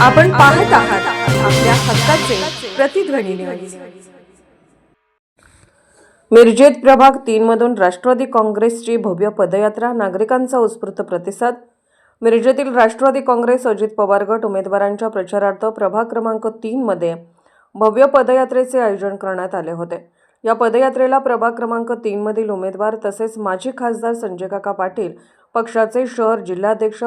आपण पाहत आहात आपल्या हक्काचे प्रतिध्वनी न्यूज। मिरजेत प्रभाग 3 मधून राष्ट्रवादी काँग्रेसची भव्य पदयात्रा, नागरिकांचा उत्स्फूर्त प्रतिसाद। मिरजेतील राष्ट्रवादी काँग्रेस अजित पवार गट उमेदवारांच्या प्रचारार्थ प्रभाग क्रमांक 3 मध्ये भव्य पदयात्रेचे आयोजन करण्यात आले होते। या पदयात्रेला प्रभाग क्रमांक 3 मधील उमेदवार तसेच माजी खासदार संजय काका पाटील, पक्षाचे शहर जिल्हाध्यक्ष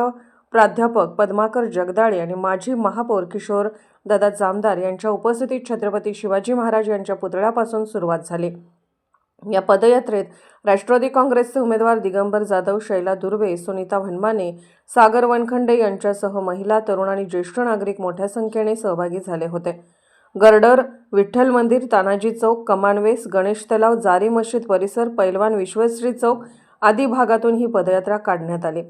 प्राध्यापक पद्माकर जगदाळे आणि माजी महापौर किशोर दादा जामदार यांच्या उपस्थितीत छत्रपती शिवाजी महाराज यांच्या पुतळ्यापासून सुरुवात झाली। या पदयात्रेत राष्ट्रवादी काँग्रेसचे उमेदवार दिगंबर जाधव, शैला दुर्वे, सुनीता वनमाने, सागर वनखंडे यांच्यासह महिला, तरुण आणि ज्येष्ठ नागरिक मोठ्या संख्येने सहभागी झाले होते। गर्डर, विठ्ठल मंदिर, तानाजी चौक, कमानवेस, गणेश तलाव, जारी मशीद परिसर, पैलवान विश्वश्री चौक आदी भागातून ही पदयात्रा काढण्यात आली।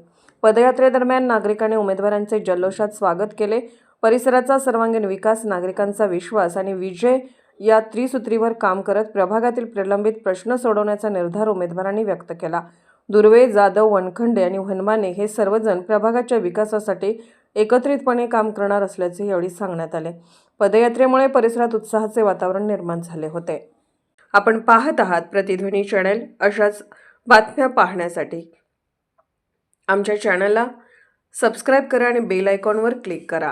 पदयात्रेदरम्यान नागरिकांनी उमेदवारांचे जल्लोषात स्वागत केले। परिसराचा सर्वांगीण विकास, नागरिकांचा विश्वास आणि विजय या त्रिसूत्रीवर काम करत प्रभागातील प्रलंबित प्रश्न सोडवण्याचा निर्धार उमेदवारांनी व्यक्त केला। दुर्वे, जाधव, वनखंडे आणि वनमाने हे सर्वजण प्रभागाच्या विकासासाठी एकत्रितपणे काम करणार असल्याचे यावेळी सांगण्यात आले। पदयात्रेमुळे परिसरात उत्साहाचे वातावरण निर्माण झाले होते। आपण पाहत आहात प्रतिध्वनी चॅनल। अशाच बातम्या पाहण्यासाठी आमच्या चॅनलला सबस्क्राइब करा आणि बेल आयकॉनवर क्लिक करा।